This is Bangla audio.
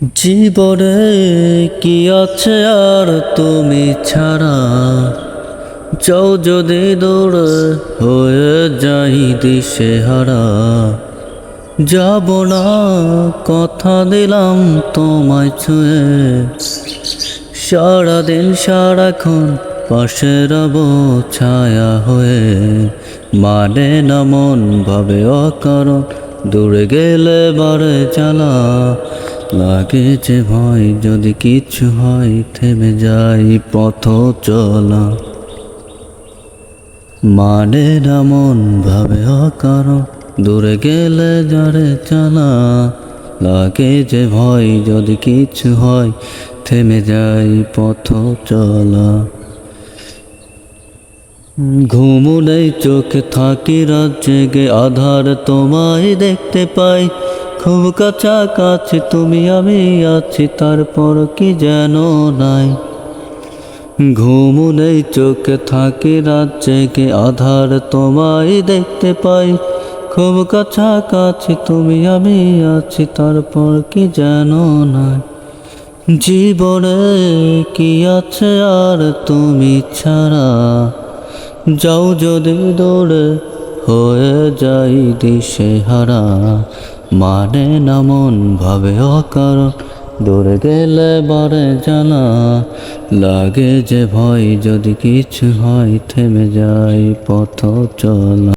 জীবনে কি আছে আর তুমি ছাড়া, যাও যদি দূরে হয়ে যাই দিশেহারা। যাব না কথা দিলাম তোমায় ছুঁয়ে, সারাদিন সারাক্ষণ পাশে রব ছায়া হয়ে। মানে না মন ভাবে অকারণ, দূরে গেলে বারে জ্বালা লাগে যে ভয়, যদি কিছু হয় থেমে যাই পথ চলা। মানে না মন ভাবে অকারণ, দূরে গেলে যারে জ্বালা লাগে যে ভয়, যদি কিছু হয় থেমে যাই পথ চলা। ঘুমু নেই চোখে থাকি রাত জেগে, আধার তোমায় দেখতে পাই। খুব কাছাকাছি তুমি আমি আছি, তারপর কি যেন নাই। ঘুমু নেই চোখে থাকি রাত জেগে, আধার তোমায় দেখতে পাই। খুব কাছাকাছি তুমি আমি আছি, তারপর কি যেন নাই। জীবনে কি আছে আর তুমি ছাড়া, যাও যদি দৌড়ে হয়ে যাই দিশেহারা। মানে না মন ভাবে অকারণ, দূরে গেলে বারে জানা লাগে যে ভয়, যদি কিছু হয় থেমে যাই পথ চলা।